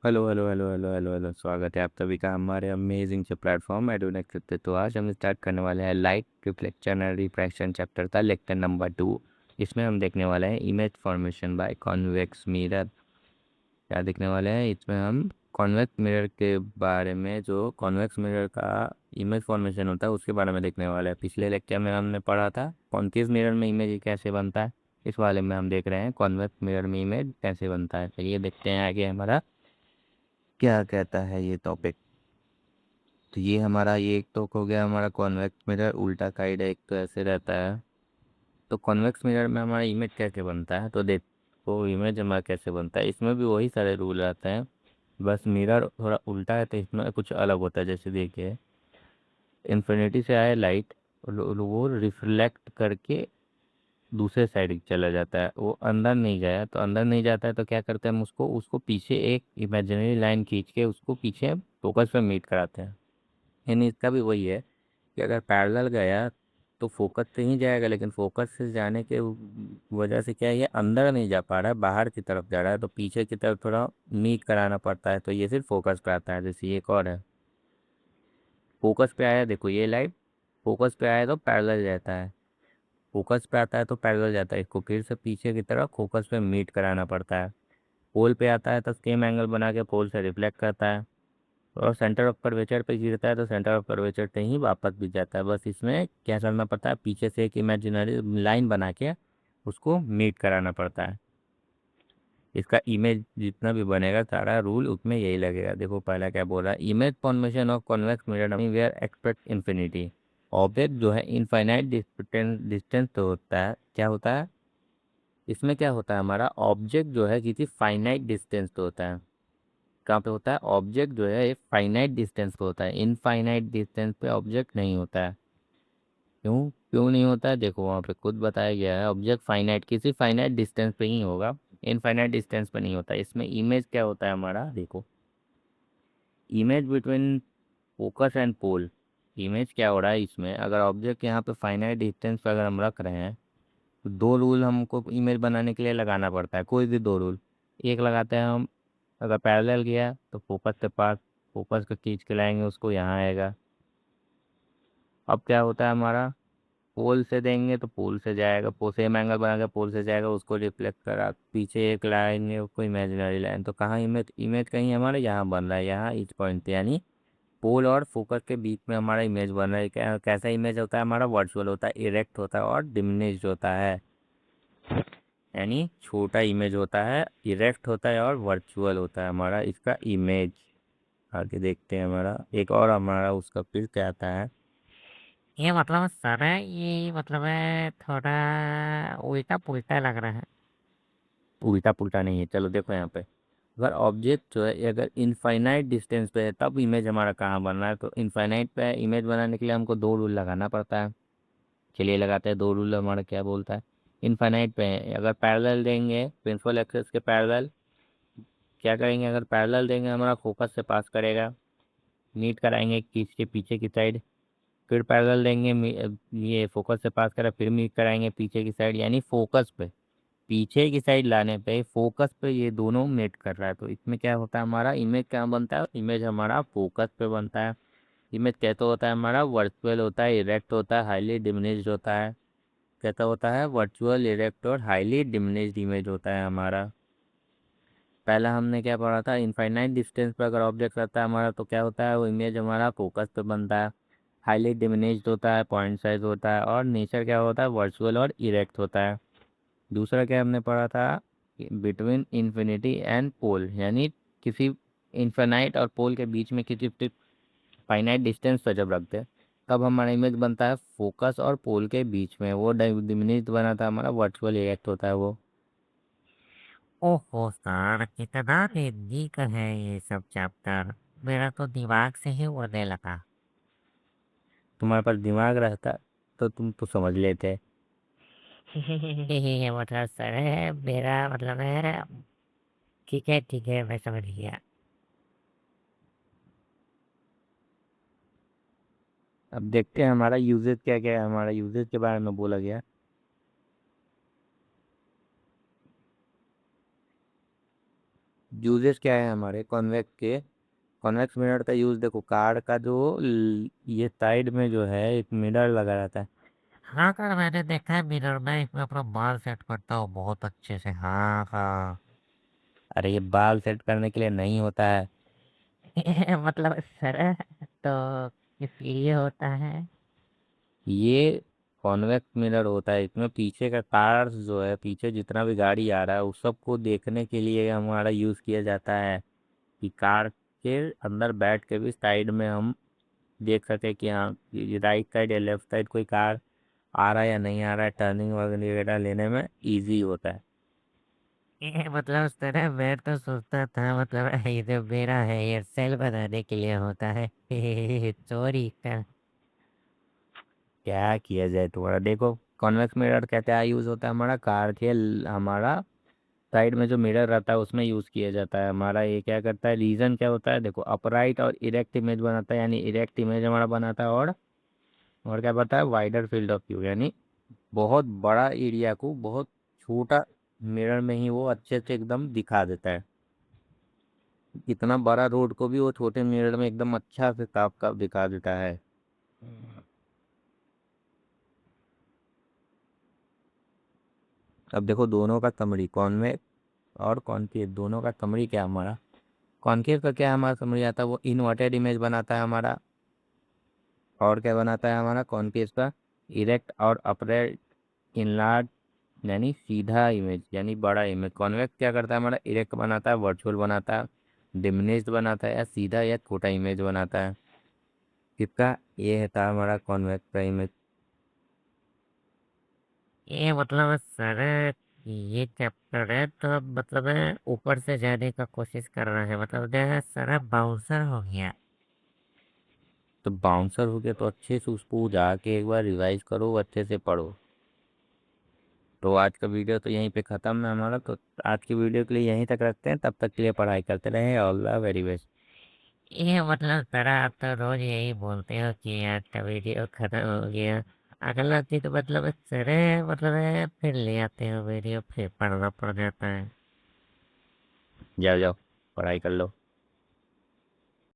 Hello hello hello hello hello hello, स्वागत है आप सभी का हमारे अमेजिंग से प्लेटफॉर्म एडोनेक्स पे। तो आज हम स्टार्ट करने वाले हैं light reflection and refraction chapter का लेक्चर नंबर 2। इसमें हम देखने वाले हैं image formation by convex mirror. क्या देखने वाले हैं इसमें हम? कॉन्वेक्स मिरर के बारे में, जो कॉन्वेक्स मिरर का इमेज फॉर्मेशन होता है उसके बारे में देखने वाले हैं। पिछले लेक्चर में हमने पढ़ा था कॉन्केव मिरर में इमेज कैसे बनता है। इस वाले में हम देख रहे हैं कॉन्वेक्स मिरर में इमेज कैसे बनता है। चलिए देखते हैं आगे हमारा क्या कहता है ये टॉपिक। तो ये हमारा, ये एक तो हो गया हमारा कॉन्वेक्स मिरर उल्टा साइड है, एक तो ऐसे रहता है। तो कॉन्वेक्स मिरर में हमारा इमेज कैसे बनता है, तो देखो इमेज हमारा कैसे बनता है। इसमें भी वही सारे रूल रहते हैं, बस मिरर थोड़ा उल्टा है तो इसमें कुछ अलग होता है। जैसे देखिए, इन्फिनिटी से आए लाइट, वो रिफ्लेक्ट करके दूसरे साइड चला जाता है, वो अंदर नहीं गया। तो अंदर नहीं जाता है तो क्या करते हैं हम उसको उसको पीछे एक इमेजिनरी लाइन खींच के उसको पीछे फोकस पे मीट कराते हैं। यानी इसका भी वही है कि अगर पैरेलल गया तो फोकस से ही जाएगा, लेकिन फोकस से जाने के वजह से क्या है, ये अंदर नहीं जा पा रहा है, बाहर की तरफ जा रहा है, तो पीछे की तरफ थोड़ा मीट कराना पड़ता है, तो ये सिर्फ फोकस पे आता है। जैसे ये एक और है, फोकस पे आया, देखो ये लाइट फोकस पे आया तो पैरेलल जाता है, फोकस पे आता है तो पैरेलल जाता है, इसको फिर से पीछे की तरफ फोकस पे मीट कराना पड़ता है। पोल पे आता है तो सेम एंगल बना के पोल से रिफ्लेक्ट करता है, और सेंटर ऑफ कर्वेचर पे गिरता है तो सेंटर ऑफ कर्वेचर से ही वापस भी जाता है। बस इसमें क्या करना पड़ता है, पीछे से एक इमेजिनरी लाइन बना के उसको मीट कराना पड़ता है। इसका इमेज जितना भी बनेगा सारा रूल उसमें यही लगेगा। देखो पहला क्या बोल रहा है, image formation of convex mirror where expect infinity. Object जो है इनफाइनाइट डिस्टेंस डिस्टेंस तो होता है, क्या होता है इसमें, क्या होता है हमारा ऑब्जेक्ट जो है किसी फाइनाइट डिस्टेंस तो होता है। कहाँ पे होता है ऑब्जेक्ट जो है एक फाइनाइट डिस्टेंस पे होता है, इनफाइनाइट डिस्टेंस पे ऑब्जेक्ट नहीं होता है। क्यों क्यों नहीं होता है, देखो वहाँ पे खुद बताया गया है, ऑब्जेक्ट फाइनाइट किसी फाइनाइट डिस्टेंस पे ही होगा, इनफाइनाइट डिस्टेंस पे नहीं होता। इसमें इमेज क्या होता है हमारा, देखो image between focus and pole. Image क्या हो रहा है इसमें, अगर ऑब्जेक्ट यहाँ पे फाइनाइट डिस्टेंस पे अगर हम रख रहे हैं तो दो रूल हमको इमेज बनाने के लिए लगाना पड़ता है, कोई भी दो रूल। एक लगाते हैं हम, अगर पैरेलल गया तो फोकस के पास, फोकस को खींच के लाएंगे उसको यहाँ आएगा। अब क्या होता है हमारा, पोल से देंगे तो पोल से जाएगा, पोल सेम एंगल बना के पोल से जाएगा, उसको रिफ्लेक्ट करा पीछे एक लाएंगे उसको इमेजिनरी लाइन, तो कहाँ इमेज, इमेज कहीं हमारे यहाँ बन रहा है, यहाँ इस पॉइंट पे, यानी पोल और फोकस के बीच में हमारा इमेज बन रहा है। कैसा इमेज होता है हमारा, वर्चुअल होता है, इरेक्ट होता है और डिमिनिश्ड होता है। यानी छोटा इमेज होता है, इरेक्ट होता है और वर्चुअल होता है हमारा इसका इमेज। आगे देखते हैं हमारा एक और हमारा उसका फिर क्या आता है। ये मतलब सर है, ये मतलब है थोड़ा उल्टा पुल्टा लग रहा है। उल्टा पुल्टा नहीं है, चलो देखो यहाँ पे, अगर ऑब्जेक्ट जो है अगर इनफाइनाइट डिस्टेंस पे है तब इमेज हमारा कहाँ बन रहा है, तो इनफाइनाइट पे इमेज बनाने के लिए हमको दो रूल लगाना पड़ता है। चलिए लगाते हैं, दो रूल हमारा क्या बोलता है। इनफाइनाइट पे है, अगर पैरेलल देंगे प्रिंसिपल एक्सिस के पैरेलल, क्या करेंगे, अगर पैरेलल देंगे हमारा फोकस से पास करेगा, मीट कराएंगे किसके पीछे की साइड, फिर पैरेलल देंगे ये फोकस से पास करा फिर मीट कराएंगे पीछे की साइड, यानी फोकस पे पीछे की साइड लाने पे फोकस पे ये दोनों मीट कर रहा है। तो इसमें क्या होता है हमारा इमेज क्या बनता है, इमेज हमारा फोकस पे बनता है। इमेज कैसा होता है हमारा, वर्चुअल होता है, इरेक्ट होता है, हाईली डिमिनिश्ड होता है। कैसा होता है, वर्चुअल, इरेक्ट और हाईली डिमिनिश्ड इमेज होता है हमारा। पहला हमने क्या पढ़ा था, इनफाइनाइट डिस्टेंस पर अगर ऑब्जेक्ट रहता है हमारा तो क्या होता है, वो इमेज हमारा फोकस पे बनता है, हाईली डिमिनिश्ड होता है, पॉइंट साइज होता है, और नेचर क्या होता है, वर्चुअल और इरेक्ट होता है। दूसरा क्या हमने पढ़ा था, बिटवीन इन्फिनिटी एंड पोल, यानी किसी इन्फिनाइट और पोल के बीच में किसी फाइनाइट डिस्टेंस पर जब रखते हैं तब हमारा इमेज बनता है फोकस और पोल के बीच में, वो डिमिनिश्ड बना था हमारा, वर्चुअल इरेक्ट होता है वो। ओहो सर, कितना नीक है ये सब चैप्टर। मेरा तो दिमाग से ही उड़ने लगा। तुम्हारे पास दिमाग रहता तो तुम तो समझ लेते। ये मतलब सर है मेरा मतलब है। ठीक है, मैं समझ गया। अब देखते हैं हमारा यूजेज क्या क्या है, हमारा यूजेज के बारे में बोला गया। यूजेस क्या है हमारे कॉन्वेक्स के। कॉन्वेक्स मिरर का यूज देखो, कार का जो ये साइड में जो है एक मिरर लगा रहता है। हाँ सर, मैंने देखा है मिरर में, इसमें अपना बाल सेट करता हूँ बहुत अच्छे से। हाँ हाँ। अरे ये बाल सेट करने के लिए नहीं होता है। मतलब सर, तो किस लिए होता है? ये कॉन्वेक्स मिरर होता है, इसमें पीछे का कार्स जो है, पीछे जितना भी गाड़ी आ रहा है उस सबको देखने के लिए हमारा यूज किया जाता है, कि कार के अंदर बैठ के भी साइड में हम देख सके कि हाँ राइट साइड या लेफ्ट साइड कोई कार आ रहा है या नहीं आ रहा है, टर्निंग वगैरह लेने में इजी होता है। ये मतलब सर, मैं तो सोचता था मतलब ये जो मेरा है ये सेल बनाने के लिए होता है। चोरी कर। क्या किया जाए तुम्हारा, देखो कॉन्वेक्स मिरर का क्या यूज होता है हमारा, कार के हमारा साइड में जो मिरर रहता है उसमें यूज किया जाता है हमारा। ये क्या करता है, रीजन क्या होता है, देखो अपराइट और इरेक्ट इमेज बनाता है, यानी इरेक्ट इमेज हमारा बनाता है, और क्या बताता है, वाइडर फील्ड ऑफ व्यू, यानी बहुत बड़ा एरिया को बहुत छोटा मिरर में ही वो अच्छे से एकदम दिखा देता है। इतना बड़ा रोड को भी वो छोटे मिरर में एकदम अच्छा से साफ साफ दिखा देता है। अब देखो दोनों का समरी, कॉन्वेक्स और कॉनकेव दोनों का समरी क्या है हमारा। कॉनकेव का क्या है हमारा समरी आता है, वो इनवर्टेड इमेज बनाता है हमारा। और क्या बनाता है हमारा कॉनकेव का, इरेक्ट और अपरेट इनलार्ज, यानी सीधा इमेज यानी बड़ा इमेज। कॉन्वेक्स क्या करता है हमारा, इरेक्ट बनाता है, वर्चुअल बनाता है, डिमिनिश्ड बनाता है, या सीधा या छोटा इमेज बनाता है। किसका, ये था हमारा कॉन्वेक्स का इमेज। ये मतलब सर, ये चैप्टर है तो मतलब है ऊपर से जाने का कोशिश कर रहा है, मतलब जो है सर बाउंसर हो गया। तो बाउंसर हो गया तो अच्छे से उसको जाके एक बार रिवाइज करो, अच्छे से पढ़ो। तो आज का वीडियो तो यहीं पे ख़त्म है हमारा, तो आज की वीडियो के लिए यहीं तक रखते हैं, तब तक के लिए पढ़ाई करते रहें। All the very best. ये मतलब सर, आप तो रोज यही बोलते हो कि आज का वीडियो खत्म हो गया। अगला दिन मतलब सर, मतलब है फिर ले आते हो वीडियो, फिर पढ़ना पड़ जाता है। जाओ जाओ, पढ़ाई कर लो।